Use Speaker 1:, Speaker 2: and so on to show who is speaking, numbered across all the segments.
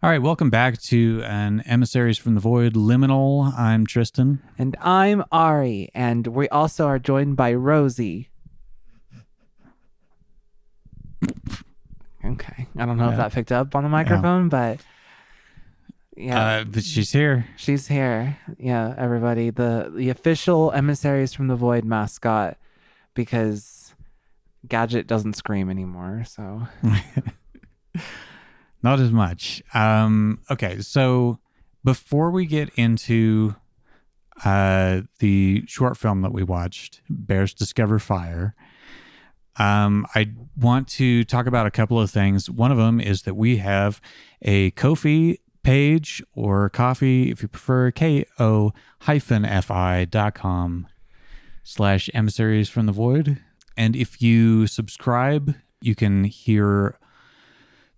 Speaker 1: All right, welcome back to an Emissaries from the Void Liminal. I'm Tristan.
Speaker 2: And I'm Ari, and we also are joined by Rosie. Okay. I don't know if that picked up on the microphone, but yeah.
Speaker 1: But she's here.
Speaker 2: She's here. Yeah, everybody. The official Emissaries from the Void mascot, because Gadget doesn't scream anymore, so...
Speaker 1: Not as much. Okay, so before we get into the short film that we watched, Bears Discover Fire, I want to talk about a couple of things. One of them is that we have a Ko-fi page, or coffee, if you prefer, ko-fi.com/emissaries from the void. And if you subscribe, you can hear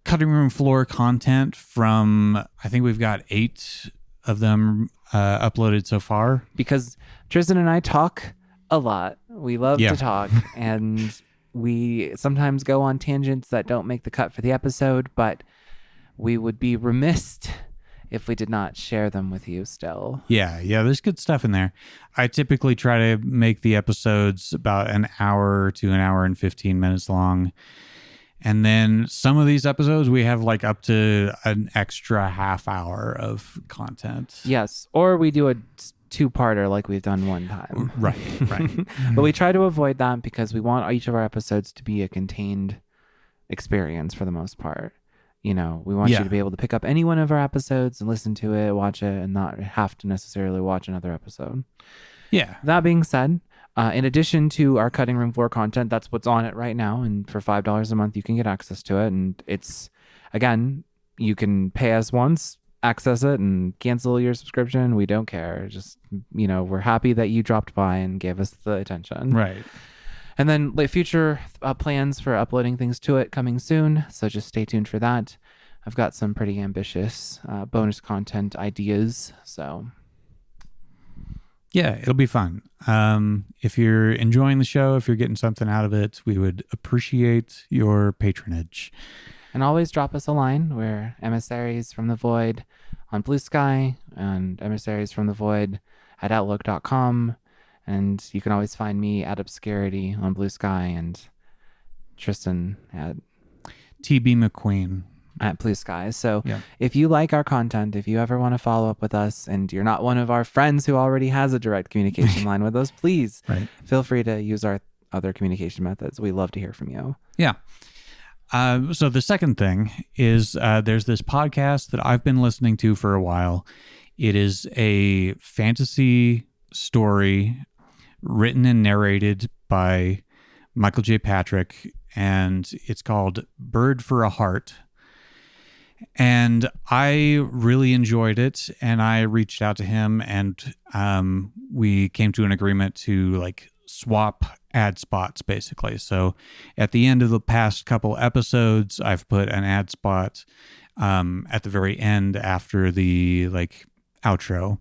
Speaker 1: cutting room floor content from, I think we've got 8 of them uploaded so far.
Speaker 2: Because Tristan and I talk a lot. We love to talk, and we sometimes go on tangents that don't make the cut for the episode, but we would be remiss if we did not share them with you still.
Speaker 1: Yeah, there's good stuff in there. I typically try to make the episodes about an hour to an hour and 15 minutes long. And then some of these episodes, we have like up to an extra half hour of content.
Speaker 2: Yes, or we do a 2-parter like we've done one time.
Speaker 1: Right.
Speaker 2: But we try to avoid that because we want each of our episodes to be a contained experience for the most part. You know, we want you to be able to pick up any one of our episodes and listen to it, watch it, and not have to necessarily watch another episode.
Speaker 1: Yeah.
Speaker 2: That being said, in addition to our cutting room floor content, that's what's on it right now. And for $5 a month, you can get access to it. And it's, again, you can pay us once, access it, and cancel your subscription. We don't care. Just, you know, we're happy that you dropped by and gave us the attention.
Speaker 1: Right.
Speaker 2: And then future plans for uploading things to it coming soon. So just stay tuned for that. I've got some pretty ambitious bonus content ideas. So...
Speaker 1: yeah, it'll be fun. If you're enjoying the show, if you're getting something out of it, we would appreciate your patronage.
Speaker 2: And always drop us a line. We're Emissaries from the Void on Blue Sky, and Emissaries from the Void at Outlook.com. And you can always find me at Obscurity on Blue Sky, and Tristan at
Speaker 1: TB McQueen
Speaker 2: at Blue Sky. So if you like our content, if you ever want to follow up with us and you're not one of our friends who already has a direct communication line with us, please feel free to use our other communication methods. We love to hear from you.
Speaker 1: Yeah. So the second thing is there's this podcast that I've been listening to for a while. It is a fantasy story written and narrated by Michael J. Patrick, and it's called Bird for a Heart. And I really enjoyed it, and I reached out to him, and we came to an agreement to like swap ad spots, basically. So at the end of the past couple episodes, I've put an ad spot at the very end after the like outro.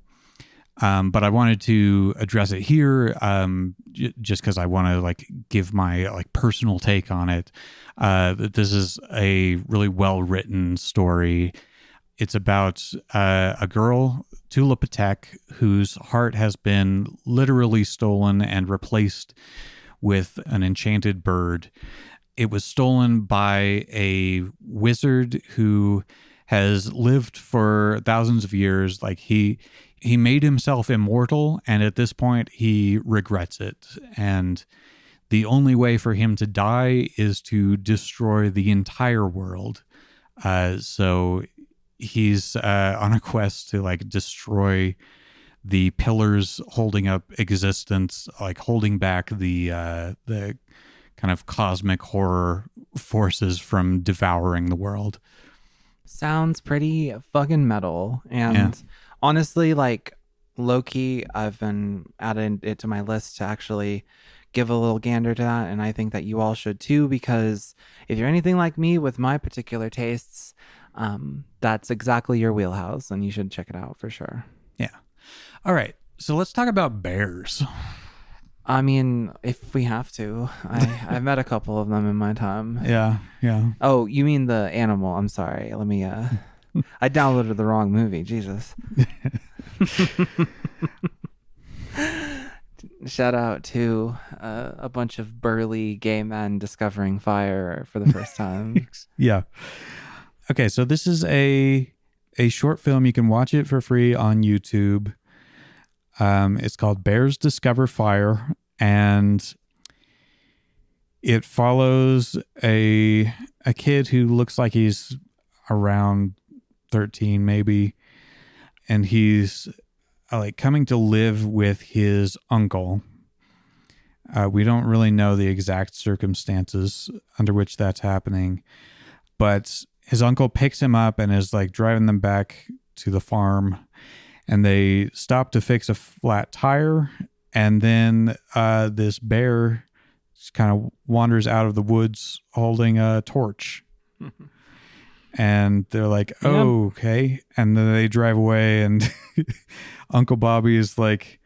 Speaker 1: But I wanted to address it here just because I want to like give my like personal take on it. This is a really well-written story. It's about a girl, Tula Patek, whose heart has been literally stolen and replaced with an enchanted bird. It was stolen by a wizard who has lived for thousands of years. Like he made himself immortal, and at this point he regrets it. And the only way for him to die is to destroy the entire world. So he's on a quest to like destroy the pillars holding up existence, like holding back the kind of cosmic horror forces from devouring the world.
Speaker 2: Sounds pretty fucking metal. And honestly, like low-key, I've been adding it to my list to actually give a little gander to that, and I think that you all should too, because if you're anything like me with my particular tastes, that's exactly your wheelhouse, and you should check it out for sure.
Speaker 1: Yeah. All right, so let's talk about bears.
Speaker 2: I mean, if we have to. I've met a couple of them in my time.
Speaker 1: Yeah.
Speaker 2: Oh, you mean the animal? I'm sorry. Let me I downloaded the wrong movie. Jesus. Shout out to a bunch of burly gay men discovering fire for the first time.
Speaker 1: Yeah. Okay, so this is a short film. You can watch it for free on YouTube. It's called Bears Discover Fire, and it follows a kid who looks like he's around 13 maybe, and he's like coming to live with his uncle. We don't really know the exact circumstances under which that's happening, but his uncle picks him up and is like driving them back to the farm, and they stop to fix a flat tire, and then this bear just kind of wanders out of the woods holding a torch. And they're like, oh, okay. And then they drive away, and Uncle Bobby is like,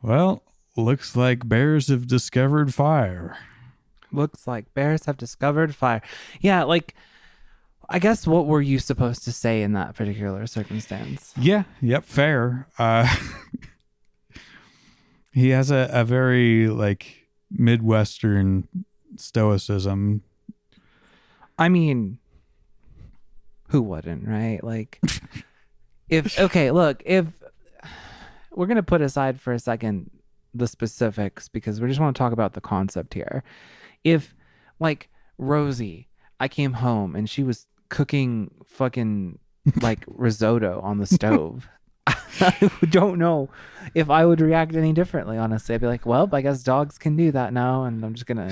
Speaker 1: well, looks like bears have discovered fire.
Speaker 2: Looks like bears have discovered fire. Yeah, like, I guess what were you supposed to say in that particular circumstance?
Speaker 1: Yeah, yep, fair. He has a very, like, Midwestern stoicism.
Speaker 2: I mean, who wouldn't, right? Like, if we're going to put aside for a second the specifics, because we just want to talk about the concept here. If, like, Rosie, I came home and she was cooking fucking, like, risotto on the stove, I don't know if I would react any differently, honestly. I'd be like, well, I guess dogs can do that now, and I'm just gonna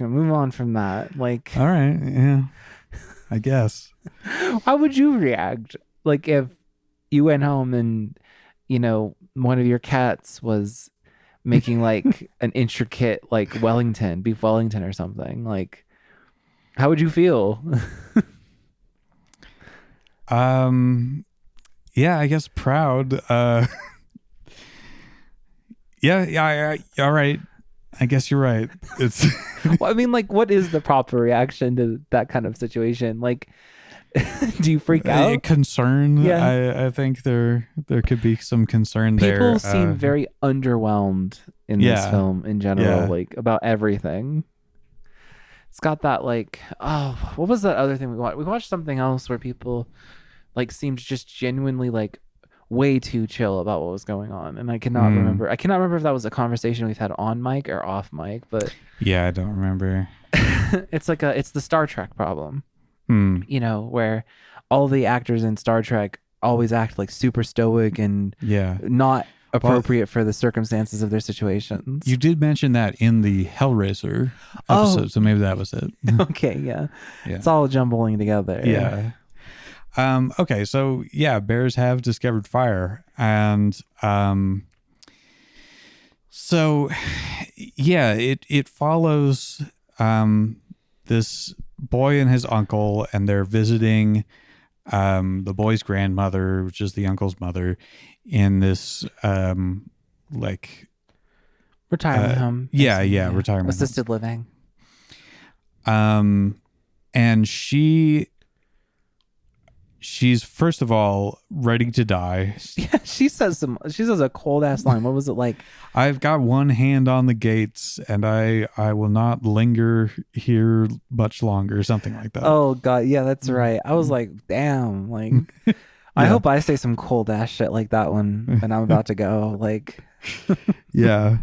Speaker 2: move on from that. Like,
Speaker 1: all right, yeah, I guess.
Speaker 2: How would you react? Like, if you went home and, you know, one of your cats was making like an intricate, like, beef Wellington or something, like, how would you feel?
Speaker 1: Yeah, I guess proud. Yeah, all right. I guess you're right. It's
Speaker 2: Well, I mean, like, what is the proper reaction to that kind of situation? Like, do you freak out?
Speaker 1: concern.
Speaker 2: Yeah.
Speaker 1: I think there could be some concern there.
Speaker 2: People seem very underwhelmed in this
Speaker 1: Yeah.
Speaker 2: film in general,
Speaker 1: Yeah.
Speaker 2: like, about everything. It's got that, like, oh, what was that other thing we watched? We watched something else where people, like, seemed just genuinely, like, way too chill about what was going on, and I cannot remember. I cannot remember if that was a conversation we've had on mic or off mic, but
Speaker 1: Yeah, I don't remember.
Speaker 2: it's the Star Trek problem,
Speaker 1: Hmm.
Speaker 2: you know, where all the actors in Star Trek always act like super stoic and
Speaker 1: Yeah.
Speaker 2: not appropriate for the circumstances of their situations.
Speaker 1: You did mention that in the Hellraiser episode, so maybe that was it.
Speaker 2: Okay, yeah.
Speaker 1: Yeah.
Speaker 2: It's all jumbling together.
Speaker 1: Yeah. Okay, so yeah, bears have discovered fire, and so yeah, it follows this boy and his uncle, and they're visiting the boy's grandmother, which is the uncle's mother, in this like
Speaker 2: Retirement home.
Speaker 1: yeah,
Speaker 2: basically,
Speaker 1: retirement
Speaker 2: assisted living.
Speaker 1: home. And she's first of all ready to die.
Speaker 2: Yeah, she says a cold ass line. What was it like?
Speaker 1: I've got one hand on the gates, and I will not linger here much longer, something like that.
Speaker 2: Oh god, yeah, that's right. I was like, damn, like I hope I say some cold ass shit like that when I'm about to go. Like,
Speaker 1: Yeah.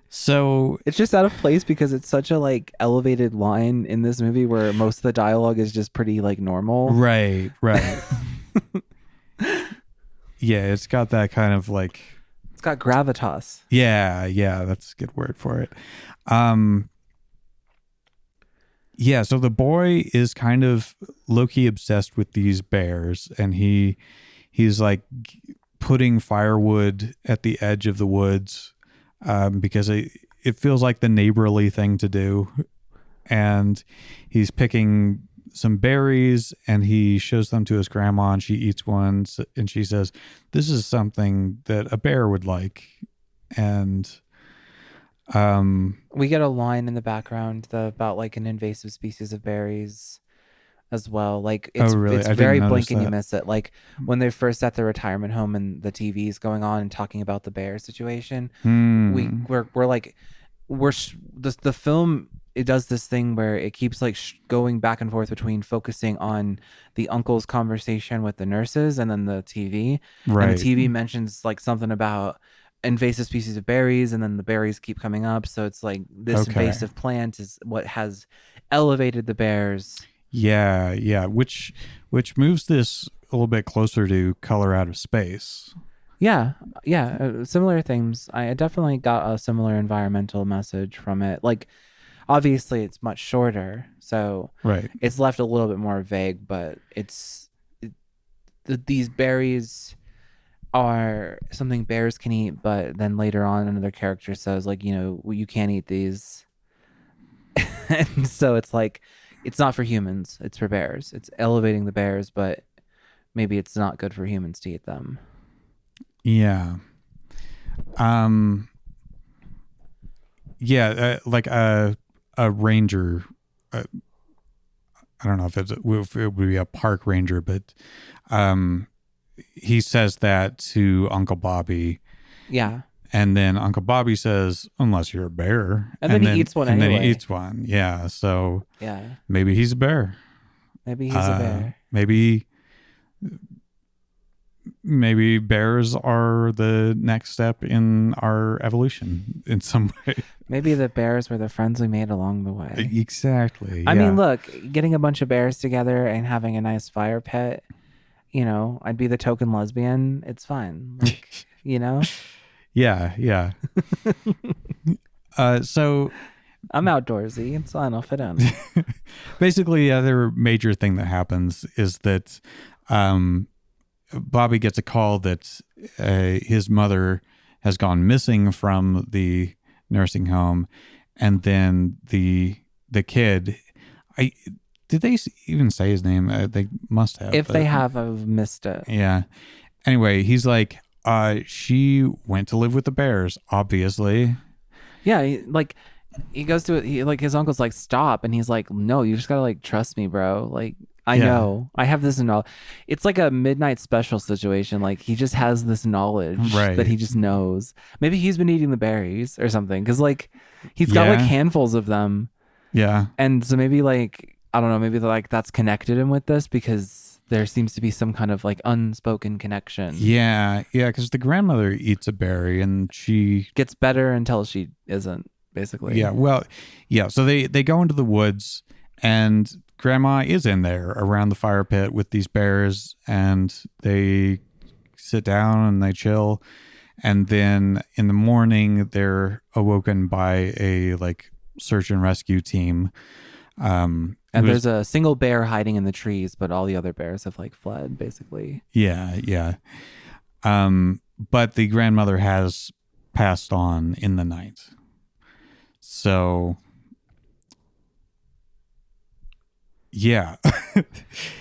Speaker 1: So
Speaker 2: it's just out of place because it's such a, like, elevated line in this movie where most of the dialogue is just pretty, like, normal.
Speaker 1: right. Yeah, it's got that kind of like,
Speaker 2: It's got gravitas.
Speaker 1: yeah, that's a good word for it. Yeah, so the boy is kind of low-key obsessed with these bears, and he's like putting firewood at the edge of the woods because it feels like the neighborly thing to do. And he's picking some berries, and he shows them to his grandma, and she eats one, and she says, "This is something that a bear would like." And
Speaker 2: we get a line in the background about, like, an invasive species of berries. as well. Like
Speaker 1: Oh, really?
Speaker 2: it's
Speaker 1: I didn't
Speaker 2: very
Speaker 1: notice
Speaker 2: blink and you
Speaker 1: that.
Speaker 2: miss it. Like when they're first at the retirement home and the TV's going on and talking about the bear situation,
Speaker 1: Hmm.
Speaker 2: we're like the film, it does this thing where it keeps like going back and forth between focusing on the uncle's conversation with the nurses and then the TV, and the
Speaker 1: Right.
Speaker 2: TV mentions like something about invasive species of berries, and then the berries keep coming up, so it's like this
Speaker 1: Okay.
Speaker 2: invasive plant is what has elevated the bears.
Speaker 1: Yeah, yeah. Which moves this a little bit closer to Color Out of Space.
Speaker 2: Yeah, yeah, similar things. I definitely got a similar environmental message from it. Like, obviously, it's much shorter, so
Speaker 1: Right.
Speaker 2: it's left a little bit more vague. But these berries are something bears can eat. But then later on, another character says, like, well, you can't eat these, and so it's like, it's not for humans. It's for bears. It's elevating the bears, but maybe it's not good for humans to eat them.
Speaker 1: Yeah. Um. Yeah. Like a ranger. I don't know if it would be a park ranger, but um, he says that to Uncle Bobby,
Speaker 2: Yeah.
Speaker 1: and then Uncle Bobby says, "Unless you're a bear,"
Speaker 2: And then he eats one
Speaker 1: and then he
Speaker 2: anyway.
Speaker 1: eats one. Yeah. So
Speaker 2: Yeah.
Speaker 1: maybe he's a bear.
Speaker 2: Maybe he's a bear.
Speaker 1: Maybe bears are the next step in our evolution in some way.
Speaker 2: Maybe the bears were the friends we made along the way.
Speaker 1: Exactly.
Speaker 2: I
Speaker 1: yeah.
Speaker 2: mean, look, getting a bunch of bears together and having a nice fire pit, I'd be the token lesbian. It's fine. Like,
Speaker 1: Yeah, yeah. So
Speaker 2: I'm outdoorsy. It's fine. I'll fit in.
Speaker 1: basically, the other major thing that happens is that Bobby gets a call that his mother has gone missing from the nursing home, and then the kid. Did they even say his name? They must have.
Speaker 2: If they have, I've missed it.
Speaker 1: Yeah. Anyway, he's like, she went to live with the bears, obviously.
Speaker 2: Yeah, he goes to it. Like his uncle's like, stop, and he's like, no, you just gotta like trust me, bro. Like I know, I have this knowledge. It's like a midnight special situation. Like he just has this knowledge
Speaker 1: Right.
Speaker 2: that he just knows. Maybe he's been eating the berries or something, because like he's got like handfuls of them.
Speaker 1: Yeah.
Speaker 2: And so maybe like, I don't know, maybe like that's connected him with this, because there seems to be some kind of like unspoken connection.
Speaker 1: Yeah, yeah, because the grandmother eats a berry and she
Speaker 2: gets better until she isn't, basically.
Speaker 1: Yeah, well, yeah. So they go into the woods, and Grandma is in there around the fire pit with these bears, and they sit down and they chill, and then in the morning they're awoken by a like search and rescue team.
Speaker 2: And there's a single bear hiding in the trees, but all the other bears have like fled, basically.
Speaker 1: Yeah, yeah. But the grandmother has passed on in the night. So, yeah.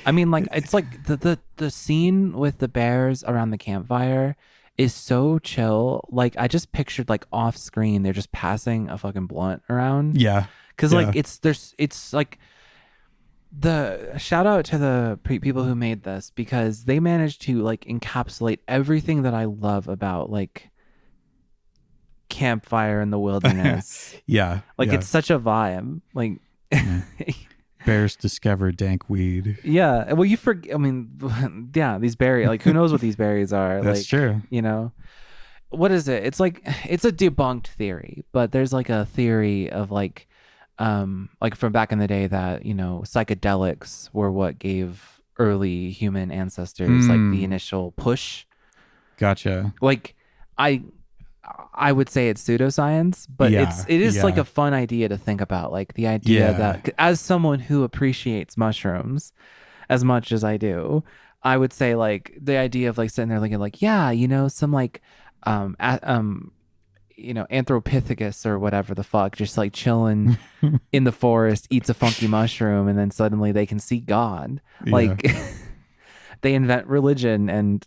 Speaker 2: I mean, like, it's like the scene with the bears around the campfire is so chill. Like, I just pictured like off screen, they're just passing a fucking blunt around.
Speaker 1: Yeah.
Speaker 2: Cause like it's like, the shout out to the people who made this, because they managed to like encapsulate everything that I love about like campfire in the wilderness.
Speaker 1: Yeah.
Speaker 2: Like it's such a vibe. Like
Speaker 1: bears discover dank weed.
Speaker 2: Yeah. Well, you forget. I mean, yeah, these berries. Like, who knows what these berries are?
Speaker 1: That's
Speaker 2: like,
Speaker 1: true.
Speaker 2: What is it? It's like, it's a debunked theory, but there's like a theory of like from back in the day that psychedelics were what gave early human ancestors like the initial push.
Speaker 1: Gotcha.
Speaker 2: Like, I would say it's pseudoscience, but it is like a fun idea to think about. Like the idea that, as someone who appreciates mushrooms as much as I do, I would say like the idea of like sitting there thinking like, some like Anthropithecus or whatever the fuck, just like chilling in the forest, eats a funky mushroom, and then suddenly they can see God. Like they invent religion, and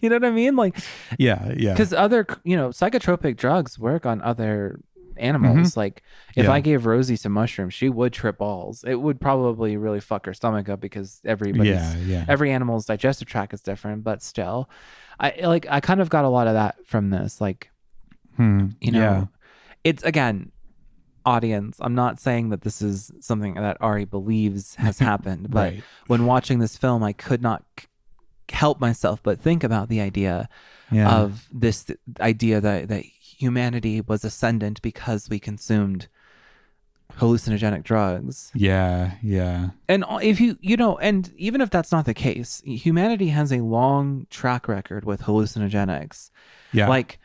Speaker 2: you know what I mean? Like,
Speaker 1: yeah.
Speaker 2: Because other, psychotropic drugs work on other animals. Like if I
Speaker 1: Yeah.
Speaker 2: gave Rosie some mushrooms, she would trip balls. It would probably really fuck her stomach up because
Speaker 1: Yeah. Yeah.
Speaker 2: every animal's digestive tract is different, but still, I kind of got a lot of that from this. Like, you
Speaker 1: Yeah.
Speaker 2: know, it's again, audience, I'm not saying that this is something that Ari believes has happened, but
Speaker 1: Right.
Speaker 2: when watching this film, I could not help myself but think about the idea
Speaker 1: Yeah.
Speaker 2: of this idea that humanity was ascendant because we consumed hallucinogenic drugs.
Speaker 1: Yeah. Yeah.
Speaker 2: And if and even if that's not the case, humanity has a long track record with hallucinogenics.
Speaker 1: Yeah.
Speaker 2: Like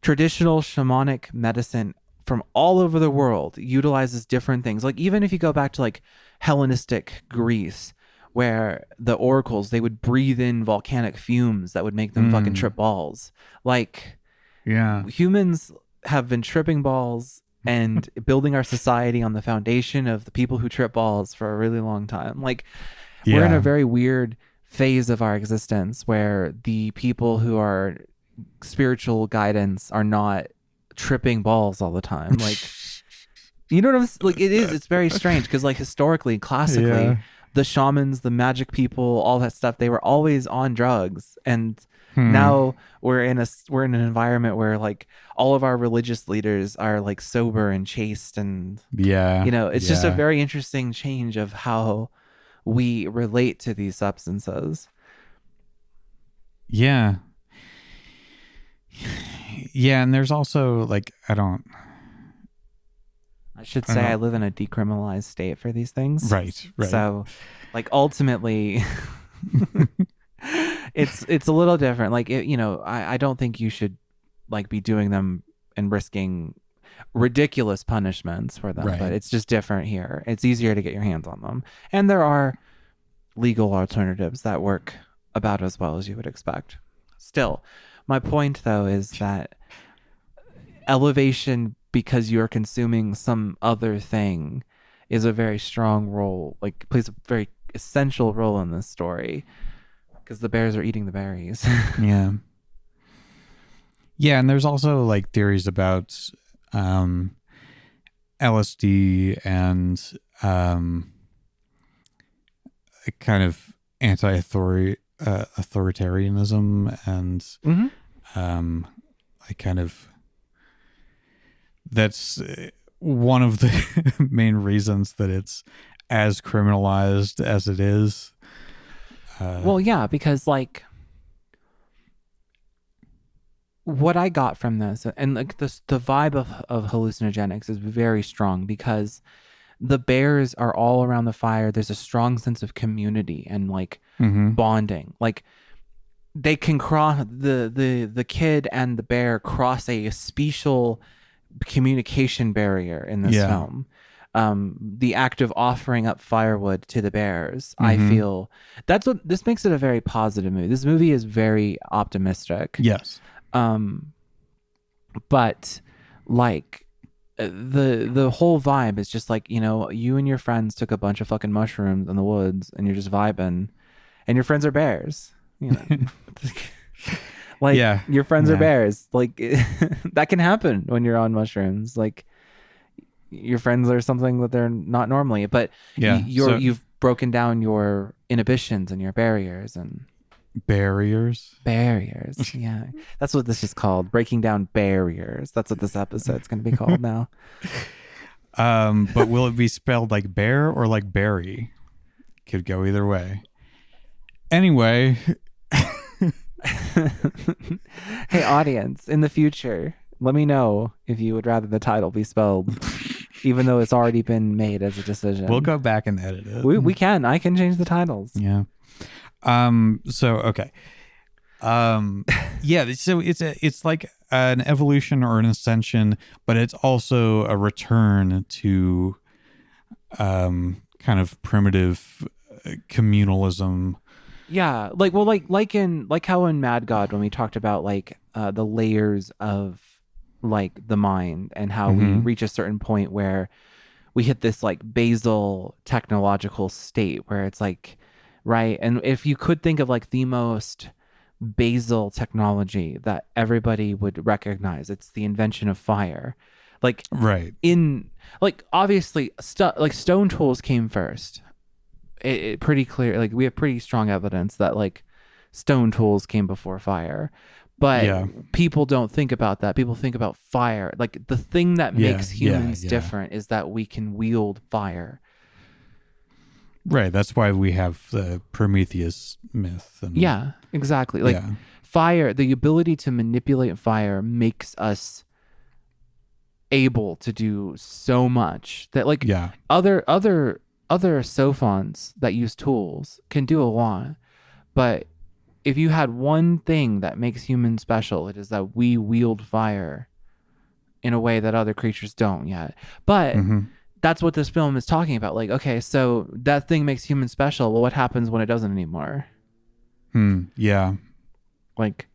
Speaker 2: traditional shamanic medicine from all over the world utilizes different things. Like even if you go back to like Hellenistic Greece, where the oracles, they would breathe in volcanic fumes that would make them fucking trip balls. Like,
Speaker 1: yeah.
Speaker 2: Humans have been tripping balls and building our society on the foundation of the people who trip balls for a really long time. Like, we're in a very weird phase of our existence where the people who are spiritual guidance are not tripping balls all the time. Like, you know what I'm like? It's very strange because like historically, classically, the shamans, the magic people, all that stuff, they were always on drugs. And now we're in an environment where like all of our religious leaders are like sober and chaste, and it's just a very interesting change of how we relate to these substances.
Speaker 1: Yeah. Yeah, and there's also like I
Speaker 2: should say I live in a decriminalized state for these things.
Speaker 1: Right.
Speaker 2: So like ultimately it's a little different. Like I don't think you should like be doing them and risking ridiculous punishments for them, but it's just different here. It's easier to get your hands on them. And there are legal alternatives that work about as well as you would expect. Still, my point though is that elevation because you're consuming some other thing is a very strong role, like plays a very essential role in this story because the bears are eating the berries.
Speaker 1: Yeah, and there's also like theories about LSD and kind of authoritarianism and I kind of that's one of the main reasons that it's as criminalized as it is.
Speaker 2: Well, yeah, because like what I got from this, and like the vibe of hallucinogenics is very strong because the bears are all around the fire. There's a strong sense of community and like bonding. Like they can cross the kid and the bear cross a special communication barrier in this film. The act of offering up firewood to the bears, I feel that's what this makes it a very positive movie. This movie is very optimistic.
Speaker 1: Yes.
Speaker 2: But like the whole vibe is just like, you and your friends took a bunch of fucking mushrooms in the woods and you're just vibing and your friends are bears, like your friends are bears. Like that can happen when you're on mushrooms. Like your friends are something that they're not normally, but you've broken down your inhibitions and your barriers and barriers. Yeah, that's what this is called, breaking down barriers. That's what this episode's going to be called now.
Speaker 1: But will it be spelled like bear or like berry? Could go either way. Anyway.
Speaker 2: Hey audience, in the future, let me know if you would rather the title be spelled even though it's already been made as a decision.
Speaker 1: We'll go back and edit it.
Speaker 2: We can. I can change the titles.
Speaker 1: Yeah. So okay. Yeah, so it's like an evolution or an ascension, but it's also a return to kind of primitive communalism.
Speaker 2: Yeah, like how in Mad God, when we talked about like the layers of like the mind and how we reach a certain point where we hit this like basal technological state where it's like, right? And if you could think of like the most basal technology that everybody would recognize, it's the invention of fire. Like
Speaker 1: Right.
Speaker 2: in like obviously like stone tools came first. It pretty clear, like we have pretty strong evidence that like stone tools came before fire, but people don't think about that. People think about fire. Like the thing that makes humans different is that we can wield fire.
Speaker 1: Right. That's why we have the Prometheus myth. And,
Speaker 2: yeah, exactly. Like fire, the ability to manipulate fire makes us able to do so much that like other sophons that use tools can do a lot. But if you had one thing that makes humans special, it is that we wield fire in a way that other creatures don't yet. But that's what this film is talking about. Like, okay, so that thing makes humans special. Well, what happens when it doesn't anymore?
Speaker 1: Yeah.
Speaker 2: Like,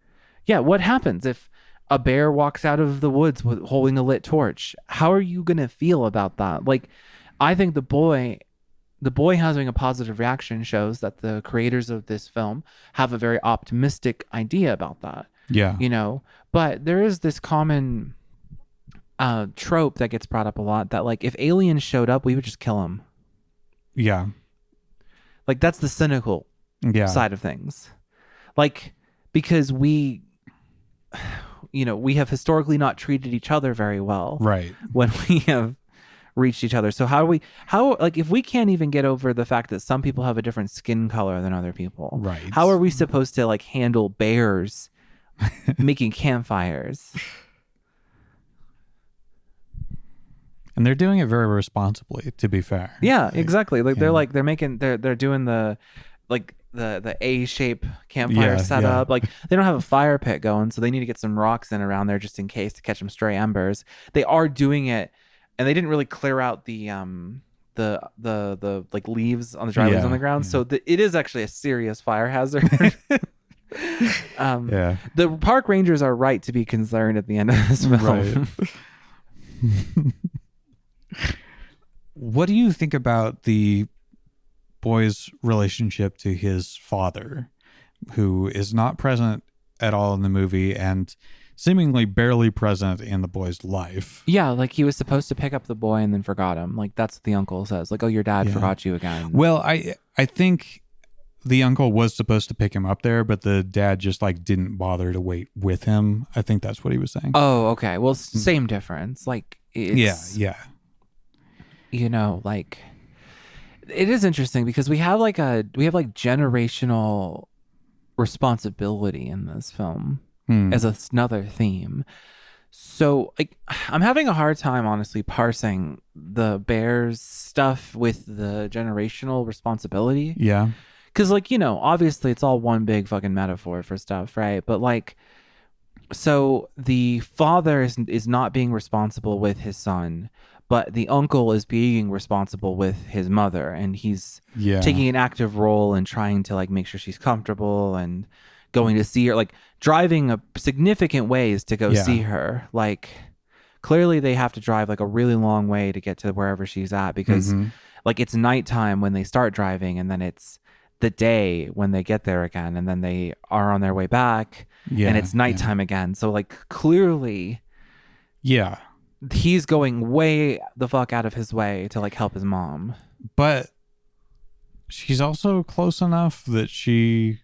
Speaker 2: yeah, what happens if a bear walks out of the woods holding a lit torch? How are you going to feel about that? Like, I think the boy having a positive reaction shows that the creators of this film have a very optimistic idea about that.
Speaker 1: Yeah.
Speaker 2: You know, but there is this common trope that gets brought up a lot that like if aliens showed up, we would just kill them.
Speaker 1: Yeah.
Speaker 2: Like that's the cynical side of things. Like, because we have historically not treated each other very well.
Speaker 1: Right.
Speaker 2: When we have reached each other. So how like if we can't even get over the fact that some people have a different skin color than other people,
Speaker 1: right?
Speaker 2: How are we supposed to like handle bears making campfires?
Speaker 1: And they're doing it very responsibly, to be fair.
Speaker 2: Yeah, exactly. Like they're doing the like the A-shape campfire setup. Like they don't have a fire pit going, so they need to get some rocks in around there just in case to catch some stray embers. They are doing it. And they didn't really clear out the like leaves on the dry leaves on the ground, so it is actually a serious fire hazard. The park rangers are right to be concerned at the end of this film.
Speaker 1: Right. What do you think about the boy's relationship to his father, who is not present at all in the movie and seemingly barely present in the boy's life?
Speaker 2: Yeah, like he was supposed to pick up the boy and then forgot him. Like that's what the uncle says. Like, oh, your dad forgot you again.
Speaker 1: Well, I think the uncle was supposed to pick him up there, but the dad just like didn't bother to wait with him. I think that's what he was saying.
Speaker 2: Oh, okay. Well, same difference. Like, it's, you know, like it is interesting because we have like generational responsibility in this film. As another theme. So like I'm having a hard time honestly parsing the bears stuff with the generational responsibility.
Speaker 1: Yeah.
Speaker 2: Cause like, you know, obviously it's all one big fucking metaphor for stuff, right? But like, so the father is not being responsible with his son, but the uncle is being responsible with his mother, and he's taking an active role in trying to like make sure she's comfortable and going to see her, like driving a significant ways to go see her. Like clearly they have to drive like a really long way to get to wherever she's at because like it's nighttime when they start driving, and then it's the day when they get there again, and then they are on their way back and it's nighttime again. So like clearly he's going way the fuck out of his way to like help his mom. But
Speaker 1: she's also close enough that she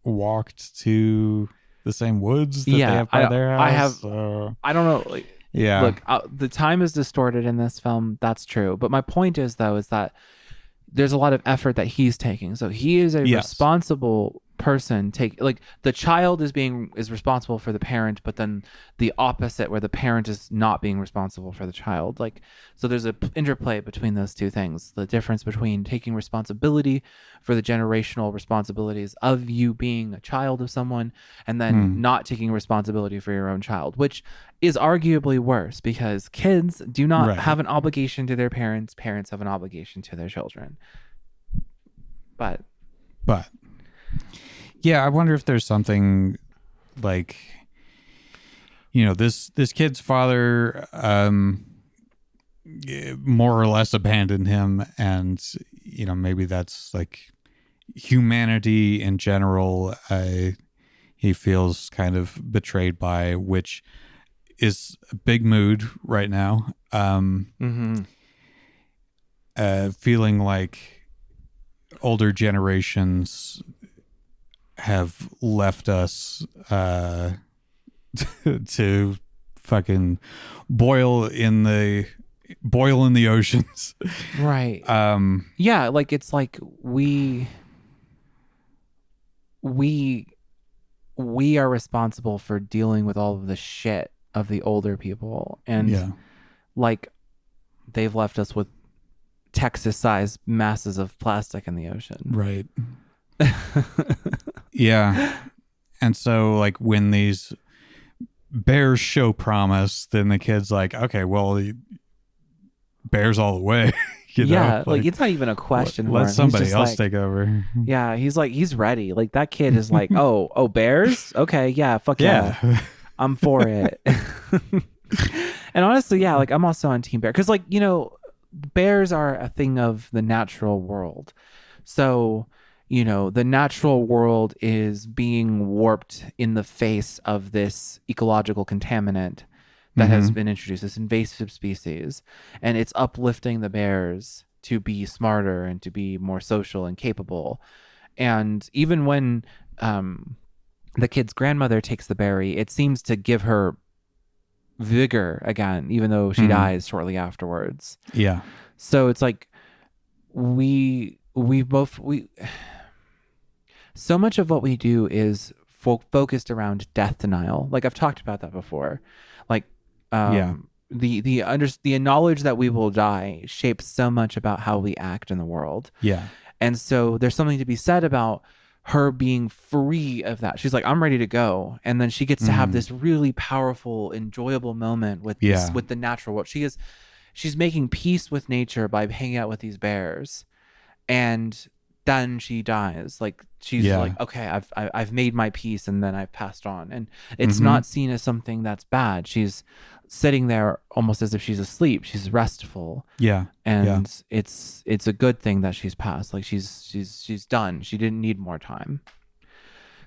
Speaker 1: walked to the same woods that they have by their house.
Speaker 2: I don't know. Like, look, the time is distorted in this film. That's true. But my point is, though, is that there's a lot of effort that he's taking. So he is a responsible person. Like the child is responsible for the parent, but then the opposite, where the parent is not being responsible for the child. Like, so there's a interplay between those two things. The difference between taking responsibility for the generational responsibilities of you being a child of someone, and then not taking responsibility for your own child, which is arguably worse because kids do not have an obligation to their parents. Parents have an obligation to their children. But
Speaker 1: yeah, I wonder if there's something like, you know, this kid's father more or less abandoned him, and you know, maybe that's like humanity in general. He feels kind of betrayed by, which is a big mood right now. Feeling like older generations have left us to fucking boil in the oceans.
Speaker 2: Right. Yeah, like it's like we are responsible for dealing with all of the shit of the older people, and like they've left us with Texas-sized masses of plastic in the ocean.
Speaker 1: Right. Yeah. And so like when these bears show promise, then the kid's like, okay, well, bears all the way. You know?
Speaker 2: Like it's not even a question.
Speaker 1: Let somebody else take over.
Speaker 2: Yeah, he's ready. Like that kid is like, oh, bears? Okay, yeah, fuck yeah. I'm for it. And honestly, yeah, like I'm also on Team Bear because, like, you know, bears are a thing of the natural world. So, you know, the natural world is being warped in the face of this ecological contaminant that has been introduced, this invasive species, and it's uplifting the bears to be smarter and to be more social and capable. And even when the kid's grandmother takes the berry, it seems to give her vigor again, even though she dies shortly afterwards.
Speaker 1: Yeah.
Speaker 2: So it's like we so much of what we do is focused around death denial. Like I've talked about that before. Like the knowledge that we will die shapes so much about how we act in the world.
Speaker 1: Yeah.
Speaker 2: And so there's something to be said about her being free of that. She's like, I'm ready to go. And then she gets to have this really powerful, enjoyable moment with this, with the natural world. She's making peace with nature by hanging out with these bears. And then she dies. Like she's like, okay, I've made my peace, and then I've passed on. And it's not seen as something that's bad. She's sitting there almost as if she's asleep. She's restful.
Speaker 1: Yeah.
Speaker 2: And it's a good thing that she's passed. Like she's done. She didn't need more time.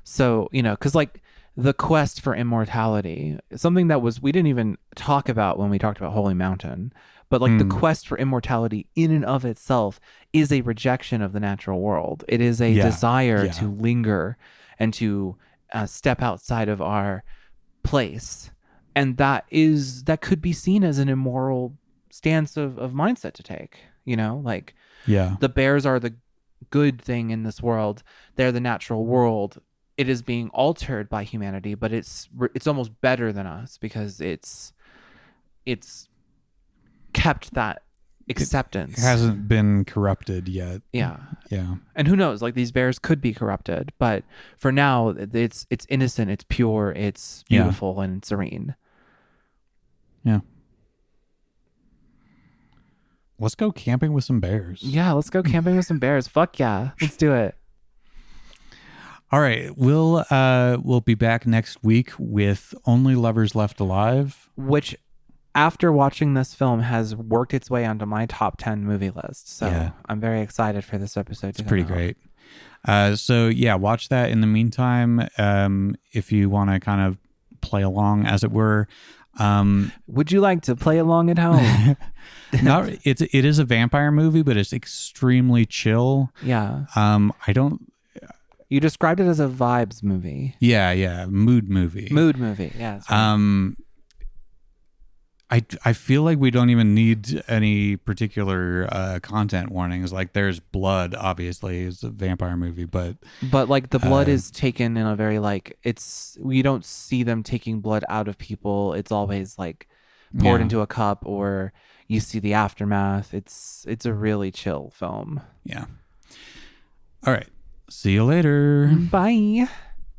Speaker 2: So, you know, because like the quest for immortality, something that we didn't even talk about when we talked about Holy Mountain, but like the quest for immortality in and of itself is a rejection of the natural world. It is a desire to linger and to step outside of our place. And that could be seen as an immoral stance of mindset to take, you know, like the bears are the good thing in this world. They're the natural world. It is being altered by humanity, but it's almost better than us because it's kept that acceptance.
Speaker 1: It hasn't been corrupted yet.
Speaker 2: Yeah.
Speaker 1: Yeah.
Speaker 2: And who knows, like these bears could be corrupted, but for now it's innocent, it's pure, it's beautiful and serene.
Speaker 1: Yeah. Let's go camping with some bears.
Speaker 2: Yeah, let's go camping with some bears. Fuck yeah. Let's do it.
Speaker 1: All right. We'll be back next week with Only Lovers Left Alive,
Speaker 2: which after watching this film has worked its way onto my top 10 movie list. So I'm very excited for this episode.
Speaker 1: It's pretty great. So yeah, watch that in the meantime. If you want to kind of play along, as it were.
Speaker 2: Would you like to play along at home?
Speaker 1: It is a vampire movie, but it's extremely chill.
Speaker 2: Yeah.
Speaker 1: You
Speaker 2: described it as a vibes movie.
Speaker 1: Yeah. Mood movie.
Speaker 2: Yeah. Right.
Speaker 1: I feel like we don't even need any particular content warnings. Like there's blood, obviously, it's a vampire movie, but
Speaker 2: like the blood is taken in a very like we don't see them taking blood out of people. It's always like poured into a cup, or you see the aftermath. It's a really chill film.
Speaker 1: Yeah. All right. See you later.
Speaker 2: Bye.